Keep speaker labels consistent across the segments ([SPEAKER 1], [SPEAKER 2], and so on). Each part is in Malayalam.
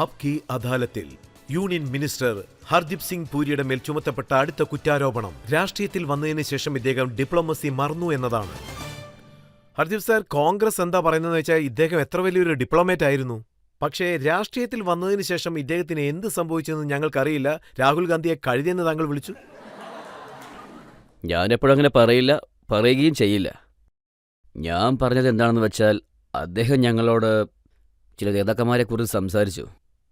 [SPEAKER 1] അബ് കി അദാലത്തിൽ യൂണിയൻ മിനിസ്റ്റർ ഹർദീപ് സിംഗ് പുരിയുടെ മേൽ ചുമത്തപ്പെട്ട അടുത്ത കുറ്റാരോപണം രാഷ്ട്രീയത്തിൽ വന്നതിന് ശേഷം ഇദ്ദേഹം ഡിപ്ലോമസി മറന്നു എന്നതാണ്. ഹർദീപ് സാർ, കോൺഗ്രസ് എന്താ പറയുന്നതെന്ന് വെച്ചാൽ ഇദ്ദേഹം എത്ര വലിയൊരു ഡിപ്ലോമേറ്റ് ആയിരുന്നു. പക്ഷേ രാഷ്ട്രീയത്തിൽ വന്നതിന് ശേഷം ഇദ്ദേഹത്തിന് എന്ത് സംഭവിച്ചെന്ന് ഞങ്ങൾക്കറിയില്ല. രാഹുൽ ഗാന്ധിയെ കഴുതിയെന്ന് താങ്കൾ വിളിച്ചു.
[SPEAKER 2] ഞാനെപ്പോഴും അങ്ങനെ പറയില്ല, പറയുകയും ചെയ്യില്ല. ഞാൻ പറഞ്ഞത് എന്താണെന്ന് വെച്ചാൽ അദ്ദേഹം ഞങ്ങളോട് ചില നേതാക്കന്മാരെക്കുറിച്ച് സംസാരിച്ചു.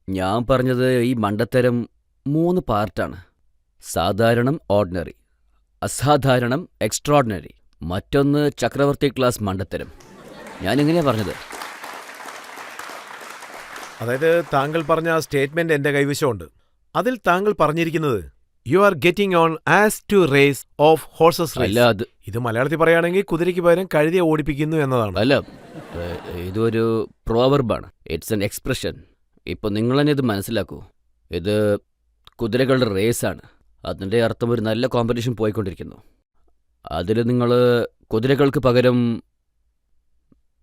[SPEAKER 2] ഞാൻ പറഞ്ഞത് ഈ മണ്ടത്തരം 3 പാർട്ടാണ്. സാധാരണം ഓർഡിനറി, അസാധാരണം എക്സ്ട്രോർഡിനറി, മറ്റൊന്ന് ചക്രവർത്തി ക്ലാസ് മണ്ടത്തരം. ഞാനിങ്ങനെയാ പറഞ്ഞത്.
[SPEAKER 1] അതായത് താങ്കൾ പറഞ്ഞ ആ സ്റ്റേറ്റ്മെന്റ് എന്റെ കൈവശമുണ്ട്. അതിൽ താങ്കൾ പറഞ്ഞിരിക്കുന്നത് you are getting on as to race of horses race.
[SPEAKER 2] അല്ല,
[SPEAKER 1] ഇത് മലയാളത്തിൽ പറയുകയാണെങ്കിൽ കുതിരയ്ക്ക് പകരം കഴുതിയെ ഓടിപ്പിക്കുന്നു എന്നതാണ്.
[SPEAKER 2] അല്ല, ഇതൊരു പ്രോവർബാണ്. It's an expression. ഇപ്പോൾ നിങ്ങൾ തന്നെ ഇത് മനസ്സിലാക്കൂ. ഇത് കുതിരകളുടെ റേസാണ്. അതിൻ്റെ അർത്ഥം ഒരു നല്ല കോമ്പറ്റീഷൻ പോയിക്കൊണ്ടിരിക്കുന്നു. അതിൽ നിങ്ങൾ കുതിരകൾക്ക് പകരം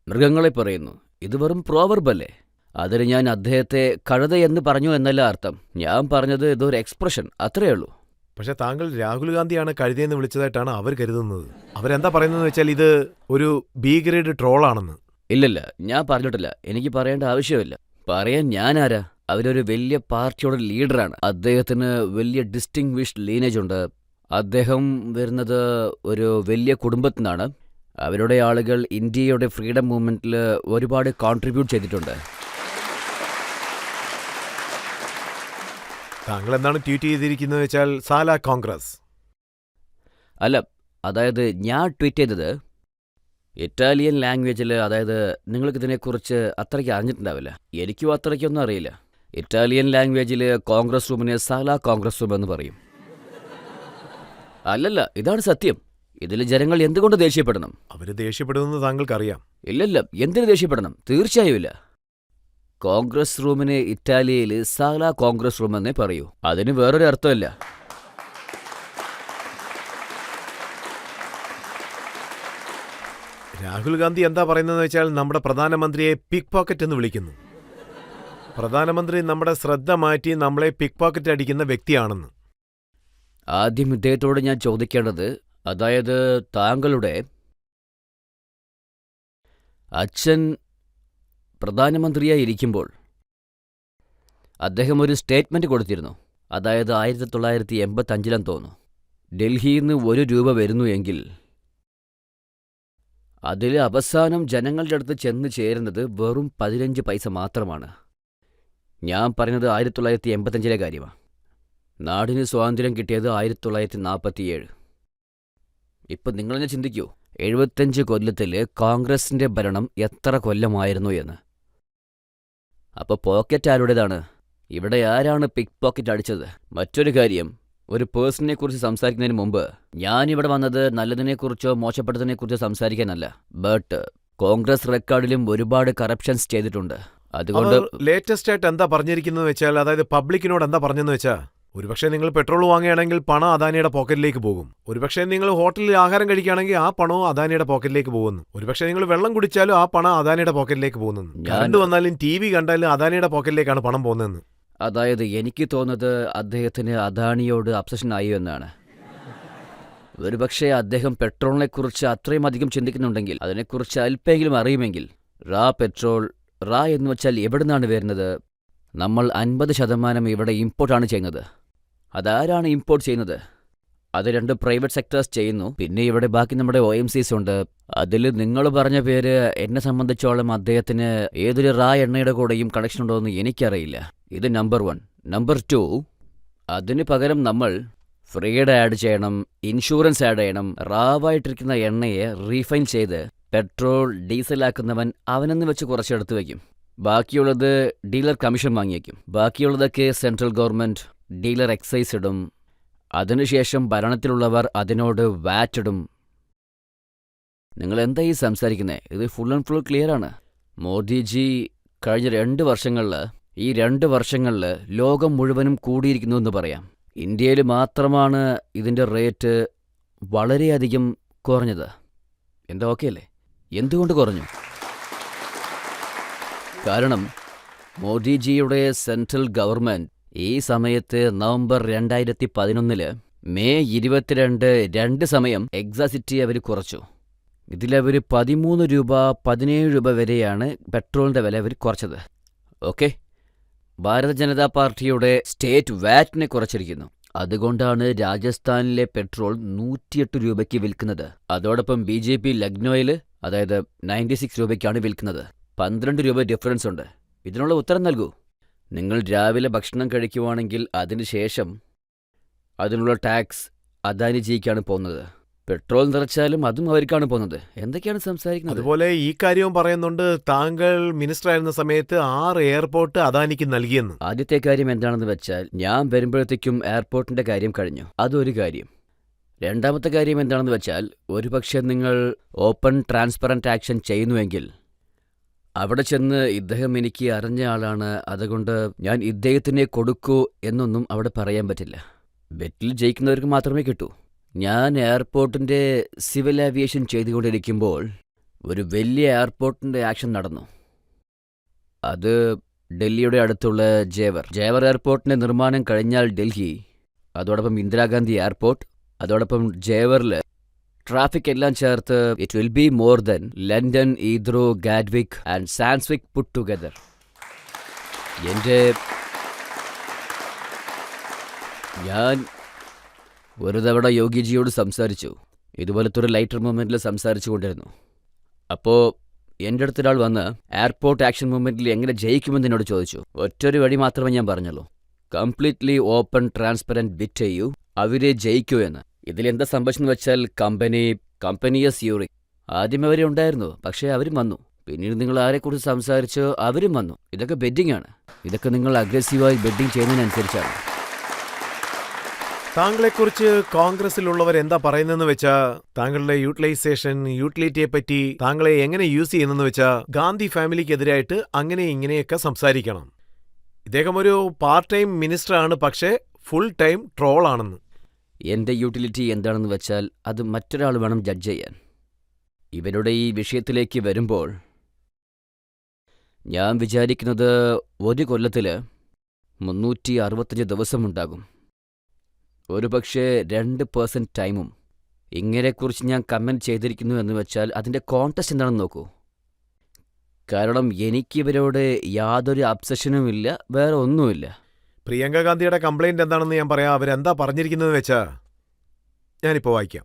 [SPEAKER 2] മൃഗങ്ങളെ പറയുന്നു. ഇത് വെറും പ്രോവർബല്ലേ? അതിന് ഞാൻ അദ്ദേഹത്തെ കഴുതയെന്ന് പറഞ്ഞു എന്നല്ല അർത്ഥം. ഞാൻ പറഞ്ഞത് ഇതൊരു എക്സ്പ്രഷൻ, അത്രയേ ഉള്ളൂ.
[SPEAKER 1] പക്ഷെ താങ്കൾ രാഹുൽ ഗാന്ധിയാണ് കഴുതിയെന്ന് വിളിച്ചതായിട്ടാണ് അവർ കരുതുന്നത്. അവരെന്താ പറയുന്നതെന്ന് വെച്ചാൽ ഇത് ഒരു ബി ഗ്രേഡ് ട്രോളാണെന്ന്.
[SPEAKER 2] ഇല്ലല്ല, ഞാൻ പറഞ്ഞിട്ടില്ല. എനിക്ക് പറയേണ്ട ആവശ്യമില്ല. പറയാൻ ഞാനാരാ? അവരൊരു വലിയ പാർട്ടിയുടെ ലീഡറാണ്. അദ്ദേഹത്തിന് വലിയ ഡിസ്റ്റിങ്വിഷ്ഡ് ലീനേജ് ഉണ്ട്. അദ്ദേഹം വരുന്നത് ഒരു വലിയ കുടുംബത്തിൽ നിന്നാണ്. അവരുടെ ആളുകൾ ഇന്ത്യയുടെ ഫ്രീഡം മൂവ്മെൻറ്റിൽ ഒരുപാട് കോൺട്രിബ്യൂട്ട് ചെയ്തിട്ടുണ്ട്.
[SPEAKER 1] താങ്കൾ എന്താണ് ട്വീറ്റ് ചെയ്തിരിക്കുന്നത് വെച്ചാൽ സാല കോൺഗ്രസ്.
[SPEAKER 2] അല്ല, അതായത് ഞാൻ ട്വീറ്റ് ചെയ്തത് ഇറ്റാലിയൻ ലാംഗ്വേജിൽ. അതായത് നിങ്ങൾക്ക് ഇതിനെക്കുറിച്ച് അത്രയ്ക്ക് അറിഞ്ഞിട്ടുണ്ടാവില്ല. എനിക്കും അത്രയ്ക്കൊന്നും അറിയില്ല. ഇറ്റാലിയൻ ലാംഗ്വേജിൽ കോൺഗ്രസ് റൂമിനെ സാല കോൺഗ്രസ് റൂം എന്ന് പറയും. അല്ലല്ല, ഇതാണ് സത്യം. ഇതിൽ ജനങ്ങൾ എന്തുകൊണ്ട് ദേഷ്യപ്പെടണം?
[SPEAKER 1] അവര് ദേഷ്യപ്പെടുമെന്ന് താങ്കൾക്കറിയാം.
[SPEAKER 2] ഇല്ലല്ല, എന്തിനു ദേഷ്യപ്പെടണം? തീർച്ചയായും ഇല്ല. കോൺഗ്രസ് റൂമിനെ ഇറ്റാലിയയിൽ സാല കോൺഗ്രസ് റൂം എന്നേ പറയൂ. അതിന് വേറൊരു അർത്ഥമല്ല.
[SPEAKER 1] രാഹുൽ ഗാന്ധി എന്താ പറയുന്നതെന്ന് വെച്ചാൽ നമ്മുടെ പ്രധാനമന്ത്രിയെ പിക് പോക്കറ്റ് എന്ന് വിളിക്കുന്നു. പ്രധാനമന്ത്രി നമ്മുടെ ശ്രദ്ധ മാറ്റി നമ്മളെ പിക് പോക്കറ്റ് അടിക്കുന്ന വ്യക്തിയാണെന്ന്.
[SPEAKER 2] ആദ്യം ഇദ്ദേഹത്തോട് ഞാൻ ചോദിക്കേണ്ടത്, അതായത് താങ്കളുടെ അച്ഛൻ പ്രധാനമന്ത്രിയായി ഇരിക്കുമ്പോൾ അദ്ദേഹം ഒരു സ്റ്റേറ്റ്മെൻറ്റ് കൊടുത്തിരുന്നു. അതായത് 1985 തോന്നുന്നു. ഡൽഹിയിൽ നിന്ന് 1 രൂപ വരുന്നു എങ്കിൽ അതിൽ അവസാനം ജനങ്ങളുടെ അടുത്ത് ചെന്ന് ചേരുന്നത് വെറും 15 പൈസ മാത്രമാണ്. ഞാൻ പറയുന്നത് 1985 കാര്യമാണ്. നാടിന് സ്വാതന്ത്ര്യം കിട്ടിയത് 1947. ഇപ്പം നിങ്ങളെന്നെ ചിന്തിക്കൂ, 75 കൊല്ലത്തിൽ കോൺഗ്രസിൻ്റെ ഭരണം എത്ര കൊല്ലമായിരുന്നു എന്ന്. അപ്പോൾ പോക്കറ്റ് ആരുടേതാണ്? ഇവിടെ ആരാണ് പിക് പോക്കറ്റ് അടിച്ചത്? മറ്റൊരു കാര്യം, ഒരു പേഴ്സണിനെക്കുറിച്ച് സംസാരിക്കുന്നതിന് മുമ്പ് ഞാനിവിടെ വന്നത് നല്ലതിനെക്കുറിച്ചോ മോശപ്പെട്ടതിനെക്കുറിച്ചോ സംസാരിക്കാനല്ല. ബട്ട് കോൺഗ്രസ് റെക്കോർഡിലും ഒരുപാട് കറപ്ഷൻസ് ചെയ്തിട്ടുണ്ട്. അതുകൊണ്ട്
[SPEAKER 1] ലേറ്റസ്റ്റ് ആയിട്ട് എന്താ പറഞ്ഞിരിക്കുന്നത് വെച്ചാൽ, അതായത് പബ്ലിക്കിനോട് എന്താ പറഞ്ഞെന്ന് വെച്ചാൽ, ഒരുപക്ഷെ നിങ്ങൾ പെട്രോൾ വാങ്ങുകയാണെങ്കിൽ പണം അദാനിയുടെ പോക്കറ്റിലേക്ക് പോകും. ഒരുപക്ഷെ നിങ്ങൾ ഹോട്ടലിൽ ആഹാരം കഴിക്കുകയാണെങ്കിൽ ആ പണവും അദാനിയുടെ പോക്കറ്റിലേക്ക് പോകുന്നു. ഒരുപക്ഷെ നിങ്ങൾ വെള്ളം കുടിച്ചാലും ആ പണം അദാനിയുടെ പോക്കറ്റിലേക്ക് പോകുന്നു. കറണ്ട് വന്നാലും TV കണ്ടാലും അദാനിയുടെ പോക്കറ്റിലേക്കാണ് പണം പോകുന്നതെന്ന്.
[SPEAKER 2] അതായത് എനിക്ക് തോന്നുന്നത് അദ്ദേഹത്തിന് അദാനിയോട് അബ്സഷൻ ആയി എന്നാണ്. ഒരുപക്ഷെ അദ്ദേഹം പെട്രോളിനെക്കുറിച്ച് അത്രയും അധികം ചിന്തിക്കുന്നുണ്ടെങ്കിൽ, അതിനെക്കുറിച്ച് അല്പമെങ്കിലും അറിയുമെങ്കിൽ, പെട്രോൾ എന്ന് വെച്ചാൽ എവിടെ നിന്നാണ് വരുന്നത്? നമ്മൾ 50% ഇവിടെ ഇമ്പോർട്ടാണ് ചെയ്യുന്നത്. അതാരാണ് ഇമ്പോർട്ട് ചെയ്യുന്നത്? അത് 2 പ്രൈവറ്റ് സെക്ടേഴ്സ് ചെയ്യുന്നു. പിന്നെ ഇവിടെ ബാക്കി നമ്മുടെ OMCs ഉണ്ട്. അതിൽ നിങ്ങൾ പറഞ്ഞ പേര് എന്നെ സംബന്ധിച്ചോളം അദ്ദേഹത്തിന് ഏതൊരു എണ്ണയുടെ കൂടെയും കണക്ഷൻ ഉണ്ടോ എന്ന് എനിക്കറിയില്ല. ഇത് നമ്പർ 1. നമ്പർ 2, അതിന് പകരം നമ്മൾ ഫ്രീഡ് ആഡ് ചെയ്യണം, ഇൻഷുറൻസ് ആഡ് ചെയ്യണം. റാവായിട്ടിരിക്കുന്ന എണ്ണയെ റീഫൈൻ ചെയ്ത് പെട്രോൾ ഡീസലാക്കുന്നവൻ അവനെന്ന് വെച്ച് കുറച്ചെടുത്ത് വയ്ക്കും. ബാക്കിയുള്ളത് ഡീലർ കമ്മീഷൻ വാങ്ങിയേക്കും. ബാക്കിയുള്ളതൊക്കെ സെൻട്രൽ ഗവൺമെൻറ് ഡീലർ എക്സൈസ് ഇടും. അതിനുശേഷം ഭരണത്തിലുള്ളവർ അതിനോട് വാറ്റ് ഇടും. നിങ്ങൾ എന്താ ഈ സംസാരിക്കുന്നത്? ഇത് ഫുൾ ആൻഡ് ഫുൾ ക്ലിയർ ആണ്. മോദിജി കഴിഞ്ഞ 2 വർഷങ്ങളിൽ, ഈ 2 വർഷങ്ങളിൽ ലോകം മുഴുവനും കൂടിയിരിക്കുന്നു എന്ന് പറയാം. ഇന്ത്യയിൽ മാത്രമാണ് ഇതിൻ്റെ റേറ്റ് വളരെയധികം കുറഞ്ഞത്. എന്താ ഓക്കെ അല്ലേ? എന്തുകൊണ്ട് കുറഞ്ഞു? കാരണം മോദിജിയുടെ സെൻട്രൽ ഗവൺമെന്റ് ഈ സമയത്ത് നവംബർ 2011 മെയ് 22 രണ്ട് സമയം എക്സാസിറ്റി അവർ കുറച്ചു. ഇതിലവർ 13 രൂപ 17 രൂപ വരെയാണ് പെട്രോളിൻ്റെ വില അവർ കുറച്ചത്. ഓക്കെ, ഭാരത ജനതാ പാർട്ടിയുടെ സ്റ്റേറ്റ് വാറ്റിനെ കുറച്ചിരിക്കുന്നു. അതുകൊണ്ടാണ് രാജസ്ഥാനിലെ പെട്രോൾ 108 രൂപയ്ക്ക് വിൽക്കുന്നത്. അതോടൊപ്പം BJP ലക്നോയിൽ അതായത് 96 രൂപയ്ക്കാണ് വിൽക്കുന്നത്. 12 രൂപ ഡിഫറൻസ് ഉണ്ട്. ഇതിനുള്ള ഉത്തരം നൽകൂ. നിങ്ങൾ രാവിലെ ഭക്ഷണം കഴിക്കുവാണെങ്കിൽ അതിനുശേഷം അതിനുള്ള ടാക്സ് അദാനിജിക്കാണ് പോകുന്നത്. പെട്രോൾ നിറച്ചാലും അതും അവർക്കാണ് പോകുന്നത്. എന്തൊക്കെയാണ് സംസാരിക്കുന്നത്?
[SPEAKER 1] അതുപോലെ ഈ കാര്യവും പറയുന്നുണ്ട്, താങ്കൾ മിനിസ്റ്റർ ആയിരുന്ന സമയത്ത് 6 എയർപോർട്ട് അദാനിക്ക് നൽകിയെന്ന്.
[SPEAKER 2] ആദ്യത്തെ കാര്യം എന്താണെന്ന് വെച്ചാൽ, ഞാൻ വരുമ്പോഴത്തേക്കും എയർപോർട്ടിന്റെ കാര്യം കഴിഞ്ഞു. അതൊരു കാര്യം. രണ്ടാമത്തെ കാര്യം എന്താണെന്ന് വെച്ചാൽ, ഒരുപക്ഷെ നിങ്ങൾ ഓപ്പൺ ട്രാൻസ്പെറന്റ് ആക്ഷൻ ചെയ്യുന്നുവെങ്കിൽ അവിടെ ചെന്ന് ഇദ്ദേഹം എനിക്ക് അറിഞ്ഞ ആളാണ്, അതുകൊണ്ട് ഞാൻ ഇദ്ദേഹത്തിനെ കൊടുക്കൂ എന്നൊന്നും അവിടെ പറയാൻ പറ്റില്ല. ബെറ്റിൽ ജയിക്കുന്നവർക്ക് മാത്രമേ കിട്ടൂ. ഞാൻ എയർപോർട്ടിൻ്റെ സിവിൽ ഏവിയേഷൻ ചെയ്തുകൊണ്ടിരിക്കുമ്പോൾ ഒരു വലിയ എയർപോർട്ടിൻ്റെ ആക്ഷൻ നടന്നു. അത് ഡൽഹിയുടെ അടുത്തുള്ള ജേവർ എയർപോർട്ടിൻ്റെ നിർമ്മാണം കഴിഞ്ഞാൽ ഡൽഹി, അതോടൊപ്പം ഇന്ദിരാഗാന്ധി എയർപോർട്ട്, അതോടൊപ്പം ജേവറിൽ ട്രാഫിക് എല്ലാം ചേർത്ത് it will be more than London, Heathrow, Gatwick and Stansted put together. ഞാൻ ഒരു തവണ യോഗിജിയോട് സംസാരിച്ചു. ഇതുപോലത്തെ ഒരു ലൈറ്റർ മൂവ്മെൻറ്റിൽ സംസാരിച്ചു കൊണ്ടിരുന്നു. അപ്പോൾ എൻ്റെ അടുത്തൊരാൾ വന്ന് എയർപോർട്ട് ആക്ഷൻ മൂവ്മെൻറ്റിൽ എങ്ങനെ ജയിക്കുമെന്ന് എന്നോട് ചോദിച്ചു. ഒറ്റൊരു വഴി മാത്രമേ ഞാൻ പറഞ്ഞുള്ളൂ, കംപ്ലീറ്റ്ലി ഓപ്പൺ ട്രാൻസ്പെറൻറ്റ് ബിറ്റ് ചെയ്യൂ, അവരെ ജയിക്കൂ എന്ന്. ഇതിലെന്താ സംഭവിച്ചെന്ന് വെച്ചാൽ, കമ്പനിയസ് യൂറിക് ആദ്യം അവരെ ഉണ്ടായിരുന്നു, പക്ഷേ അവരും വന്നു. പിന്നീട് നിങ്ങൾ ആരെക്കുറിച്ച് സംസാരിച്ചോ അവരും വന്നു. ഇതൊക്കെ ബെറ്റിംഗ് ആണ്. ഇതൊക്കെ നിങ്ങൾ അഗ്രസീവായി ബെറ്റിംഗ് ചെയ്യുന്നതിനനുസരിച്ചാണ്.
[SPEAKER 1] താങ്കളെക്കുറിച്ച് കോൺഗ്രസിലുള്ളവർ എന്താ പറയുന്നതെന്ന് വെച്ചാൽ, താങ്കളുടെ യൂട്ടിലിറ്റിയെ പറ്റി താങ്കളെ എങ്ങനെ യൂസ് ചെയ്യുന്നെന്ന് വെച്ചാൽ, ഗാന്ധി ഫാമിലിക്കെതിരായിട്ട് അങ്ങനെ ഇങ്ങനെയൊക്കെ സംസാരിക്കണം. ഇദ്ദേഹം ഒരു പാർട്ട് ടൈം മിനിസ്റ്റർ ആണ്, പക്ഷേ ഫുൾ ടൈം ട്രോളാണെന്ന്.
[SPEAKER 2] എൻ്റെ യൂട്ടിലിറ്റി എന്താണെന്ന് വെച്ചാൽ അത് മറ്റൊരാൾ വേണം ജഡ്ജ് ചെയ്യാൻ. ഇവരുടെ ഈ വിഷയത്തിലേക്ക് വരുമ്പോൾ ഞാൻ വിചാരിക്കുന്നത് ഒരു കൊല്ലത്തിൽ 365 ദിവസമുണ്ടാകും. ഒരുപക്ഷെ 2% ടൈമും ഇങ്ങനെക്കുറിച്ച് ഞാൻ കമൻറ്റ് ചെയ്തിരിക്കുന്നു എന്ന് വെച്ചാൽ അതിൻ്റെ കോൺടെസ്റ്റ് എന്താണെന്ന് നോക്കൂ. കാരണം എനിക്കിവരോട് യാതൊരു അബ്സഷനുമില്ല, വേറെ ഒന്നുമില്ല.
[SPEAKER 1] പ്രിയങ്ക ഗാന്ധിയുടെ കംപ്ലൈൻറ്റ് എന്താണെന്ന് ഞാൻ പറയാം. അവരെന്താ പറഞ്ഞിരിക്കുന്നതെന്ന് വെച്ചാൽ, ഞാനിപ്പോൾ വായിക്കാം.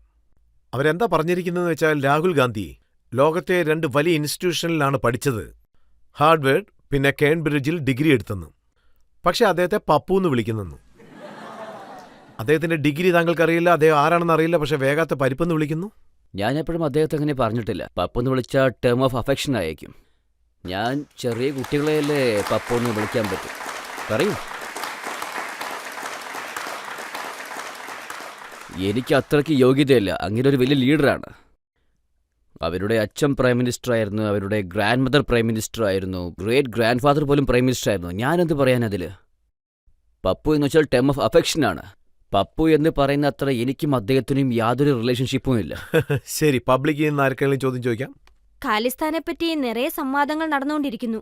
[SPEAKER 1] അവരെന്താ പറഞ്ഞിരിക്കുന്നതെന്ന് വെച്ചാൽ, രാഹുൽ ഗാന്ധി ലോകത്തെ 2 വലിയ ഇൻസ്റ്റിറ്റ്യൂഷനിലാണ് പഠിച്ചത്. ഹാർഡ്വേർഡ് പിന്നെ കേംബ്രിഡ്ജിൽ ഡിഗ്രി എടുത്തെന്ന്. പക്ഷേ അദ്ദേഹത്തെ പപ്പുന്ന് വിളിക്കുന്നെന്ന്. അദ്ദേഹത്തിന്റെ ഡിഗ്രി താങ്കൾക്കറിയില്ല, അദ്ദേഹം ആരാണെന്ന് അറിയില്ല, പക്ഷെ വേഗാത്ത പരിപ്പെന്ന് വിളിക്കുന്നു.
[SPEAKER 2] ഞാൻ എപ്പോഴും അദ്ദേഹത്തെ അങ്ങനെ പറഞ്ഞിട്ടില്ല. പപ്പെന്ന് വിളിച്ചാൽ ടേം ഓഫ് അഫെക്ഷൻ ആയിരിക്കും. ഞാൻ ചെറിയ കുട്ടികളെയല്ലേ പപ്പെന്ന് വിളിക്കാൻ പറ്റും. പറയൂ. എനിക്ക് അത്രയ്ക്ക് യോഗ്യതയില്ല. അങ്ങനെ ഒരു വലിയ ലീഡറാണ്. അവരുടെ അച്ഛൻ പ്രൈം മിനിസ്റ്റർ ആയിരുന്നു, അവരുടെ ഗ്രാൻഡ് മദർ പ്രൈം മിനിസ്റ്റർ ആയിരുന്നു, ഗ്രേറ്റ് ഗ്രാൻഡ് ഫാദർ പോലും പ്രൈം മിനിസ്റ്റർ ആയിരുന്നു. ഞാനെന്ത് പറയാനതിൽ? പപ്പു എന്ന് വെച്ചാൽ ടേം ഓഫ് അഫെക്ഷനാണ്. പപ്പു എന്ന് പറയുന്ന അത്ര എനിക്കും അദ്ദേഹത്തിനും യാതൊരു റിലേഷൻഷിപ്പും ഇല്ല.
[SPEAKER 1] ശരി, പബ്ലിക്കിൽ നിന്ന് ആർക്കെങ്കിലും ചോദ്യം ചോദിക്കാം.
[SPEAKER 3] ഖാലിസ്ഥാനെ പറ്റി നിറയെ സംവാദങ്ങൾ നടന്നുകൊണ്ടിരിക്കുന്നു.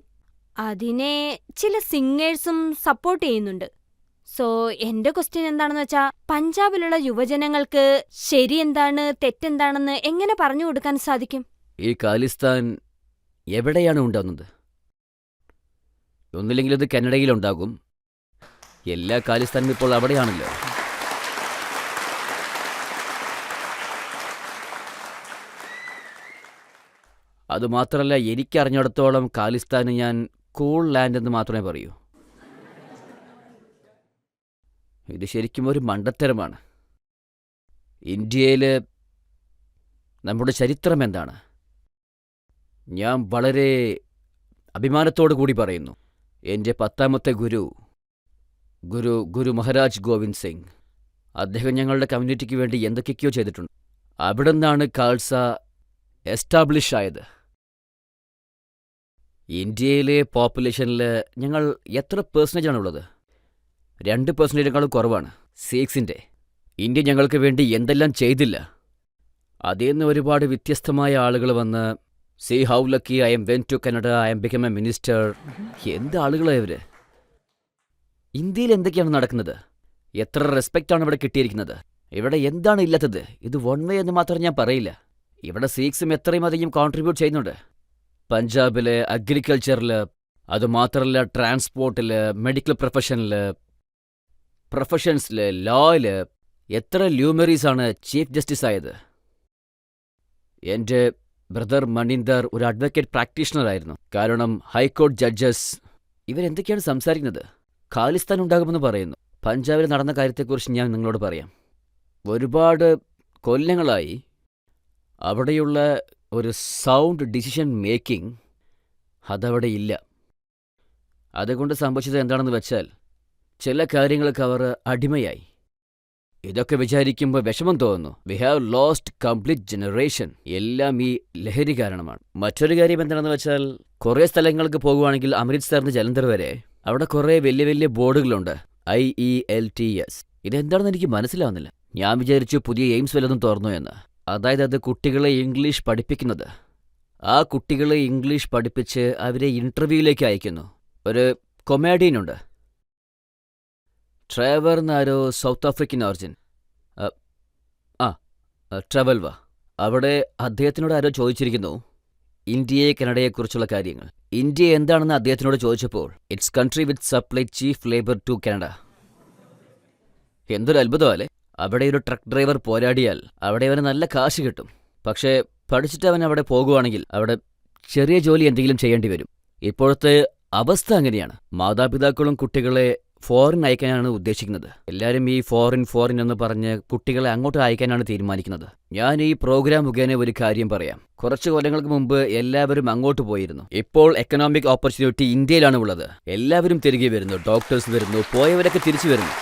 [SPEAKER 3] അതിനെ ചില സിംഗേഴ്സും സപ്പോർട്ട് ചെയ്യുന്നുണ്ട്. സോ എന്റെ ക്വസ്റ്റ്യൻ എന്താണെന്ന് വെച്ചാൽ, പഞ്ചാബിലുള്ള യുവജനങ്ങൾക്ക് ശരി എന്താണ് തെറ്റെന്താണെന്ന് എങ്ങനെ പറഞ്ഞു കൊടുക്കാൻ സാധിക്കും?
[SPEAKER 2] ഈ ഖാലിസ്ഥാൻ എവിടെയാണ് ഉണ്ടാകുന്നത്? ഒന്നില്ലെങ്കിൽ അത് കാനഡയിലുണ്ടാകും. എല്ലാ ഖാലിസ്ഥാനും ഇപ്പോൾ അവിടെയാണല്ലോ. അതുമാത്രമല്ല, എനിക്കറിഞ്ഞിടത്തോളം ഖാലിസ്ഥാന് ഞാൻ കൂൾ ലാൻഡ് എന്ന് മാത്രമേ പറയൂ. ഇത് ശരിക്കും ഒരു മണ്ടത്തരമാണ്. ഇന്ത്യയിൽ നമ്മുടെ ചരിത്രം എന്താണ്? ഞാൻ വളരെ അഭിമാനത്തോടു കൂടി പറയുന്നു, എൻ്റെ 10ാമത്തെ ഗുരു മഹാരാജ് ഗോവിന്ദ് സിംഗ്, അദ്ദേഹം ഞങ്ങളുടെ കമ്മ്യൂണിറ്റിക്ക് വേണ്ടി എന്തൊക്കെയോ ചെയ്തിട്ടുണ്ട്. അവിടെ നിന്നാണ് ഖാൽസ എസ്റ്റാബ്ലിഷ് ആയത്. ഇന്ത്യയിലെ പോപ്പുലേഷനിൽ ഞങ്ങൾ എത്ര പെർസെൻറ്റേജാണുള്ളത്? 2%-ക്കാളും കുറവാണ്. സിഖ്സിൻ്റെ. ഇന്ത്യ ഞങ്ങൾക്ക് വേണ്ടി എന്തെല്ലാം ചെയ്തില്ല. അതേന്ന് ഒരുപാട് വ്യത്യസ്തമായ ആളുകൾ വന്ന് see how lucky I'm went to Canada, I'm become a minister. എന്ത് ആളുകളാണ് ഇവര്? ഇന്ത്യയിൽ എന്തൊക്കെയാണ് നടക്കുന്നത്? എത്ര റെസ്പെക്റ്റാണ് ഇവിടെ കിട്ടിയിരിക്കുന്നത്? ഇവിടെ എന്താണ് ഇല്ലാത്തത്? ഇത് വൺ വേ എന്ന് മാത്രം ഞാൻ പറയില്ല. ഇവിടെ സിഖ്സും എത്രയും അധികം കോൺട്രിബ്യൂട്ട് ചെയ്യുന്നുണ്ട്. പഞ്ചാബില് അഗ്രികൾച്ചറിൽ, അതുമാത്രമല്ല ട്രാൻസ്പോർട്ടിൽ, മെഡിക്കൽ പ്രൊഫഷൻസിൽ, ലോയിൽ എത്ര ല്യൂമറീസാണ് ചീഫ് ജസ്റ്റിസ് ആയത്. എൻ്റെ ബ്രദർ മണീന്ദർ ഒരു അഡ്വക്കേറ്റ് പ്രാക്ടീഷണർ ആയിരുന്നു. കാരണം ഹൈക്കോടതി ജഡ്ജസ് ഇവരെന്തൊക്കെയാണ് സംസാരിക്കുന്നത്? ഖാലിസ്ഥാൻ ഉണ്ടാകുമെന്ന് പറയുന്നു. പഞ്ചാബിൽ നടന്ന കാര്യത്തെക്കുറിച്ച് ഞാൻ നിങ്ങളോട് പറയാം. ഒരുപാട് കൊല്ലങ്ങളായി അവിടെയുള്ള ഒരു സൗണ്ട് ഡിസിഷൻ മേക്കിംഗ് അതവിടെ ഇല്ല. അതുകൊണ്ട് സംഭവിച്ചത് എന്താണെന്ന് വെച്ചാൽ ചില കാര്യങ്ങൾക്ക് അവർ അടിമയായി. ഇതൊക്കെ വിചാരിക്കുമ്പോൾ വിഷമം തോന്നുന്നു. We have lost complete generation. എല്ലാം ഈ ലഹരി കാരണമാണ്. മറ്റൊരു കാര്യം എന്താണെന്ന് വെച്ചാൽ കുറേ സ്ഥലങ്ങൾക്ക് പോകുവാണെങ്കിൽ അമൃത്സറിന് ജലന്ധർ വരെ അവിടെ കുറേ വലിയ വലിയ ബോർഡുകളുണ്ട്. IELTS. ഇതെന്താണെന്ന് എനിക്ക് മനസ്സിലാവുന്നില്ല. ഞാൻ വിചാരിച്ചു പുതിയ എയിംസ് വല്ലതും തുറന്നു എന്ന്. അതായത് അത് കുട്ടികളെ ഇംഗ്ലീഷ് പഠിപ്പിക്കുന്നത്. ആ കുട്ടികളെ ഇംഗ്ലീഷ് പഠിപ്പിച്ച് അവരെ ഇൻ്റർവ്യൂവിലേക്ക് അയക്കുന്നു. ഒരു കൊമേഡിയനുണ്ട്, ട്രേവർ എന്നാരോ, സൗത്ത് ആഫ്രിക്കൻ ഓറിജിൻ. ട്രവൽവ. അവിടെ അദ്ദേഹത്തിനോട് ആരോ ചോദിച്ചിരിക്കുന്നു ഇന്ത്യയെ കനഡയെക്കുറിച്ചുള്ള കാര്യങ്ങൾ. ഇന്ത്യ എന്താണെന്ന് അദ്ദേഹത്തിനോട് ചോദിച്ചപ്പോൾ it's country with supply chief labour to Canada. എന്തൊരു അത്ഭുതമല്ലേ? അവിടെ ഒരു ട്രക്ക് ഡ്രൈവർ പോരാടിയാൽ അവിടെ അവന് നല്ല കാശ് കിട്ടും. പക്ഷേ പഠിച്ചിട്ട് അവൻ അവിടെ പോകുവാണെങ്കിൽ അവിടെ ചെറിയ ജോലി എന്തെങ്കിലും ചെയ്യേണ്ടി വരും. ഇപ്പോഴത്തെ അവസ്ഥ അങ്ങനെയാണ്. മാതാപിതാക്കളും കുട്ടികളെ ഫോറിൻ അയക്കാനാണ് ഉദ്ദേശിക്കുന്നത്. എല്ലാവരും ഈ ഫോറിൻ എന്ന് പറഞ്ഞ് കുട്ടികളെ അങ്ങോട്ട് അയക്കാനാണ് തീരുമാനിക്കുന്നത്. ഞാൻ ഈ പ്രോഗ്രാം മുഖേന ഒരു കാര്യം പറയാം. കുറച്ച് കൊല്ലങ്ങൾക്ക് മുമ്പ് എല്ലാവരും അങ്ങോട്ട് പോയിരുന്നു. ഇപ്പോൾ എക്കണോമിക് ഓപ്പർച്യൂണിറ്റി ഇന്ത്യയിലാണ് ഉള്ളത്. എല്ലാവരും തിരികെ വരുന്നു. ഡോക്ടേഴ്സ് വരുന്നു, പോയവരൊക്കെ തിരിച്ചു വരുന്നു.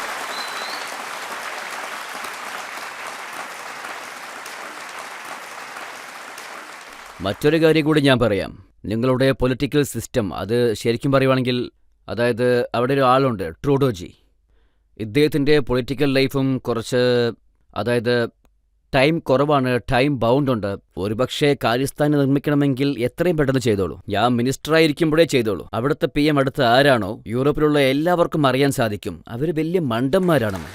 [SPEAKER 2] മറ്റൊരു കാര്യം കൂടി ഞാൻ പറയാം. നിങ്ങളുടെ പൊളിറ്റിക്കൽ സിസ്റ്റം അത് ശരിക്കും പറയുവാണെങ്കിൽ, അതായത് അവിടെ ഒരു ആളുണ്ട്, ട്രൂഡോജി. ഇദ്ദേഹത്തിൻ്റെ പൊളിറ്റിക്കൽ ലൈഫും കുറച്ച്, അതായത് ടൈം കുറവാണ്, ടൈം ബൗണ്ടുണ്ട്. ഒരുപക്ഷെ ഖാലിസ്ഥാൻ നിർമ്മിക്കണമെങ്കിൽ എത്രയും പെട്ടെന്ന് ചെയ്തോളൂ. ഞാൻ മിനിസ്റ്ററായിരിക്കുമ്പോഴേ ചെയ്തോളൂ. അവിടുത്തെ PM അടുത്ത് ആരാണോ യൂറോപ്പിലുള്ള എല്ലാവർക്കും അറിയാൻ സാധിക്കും അവർ വലിയ മണ്ടന്മാരാണെന്ന്.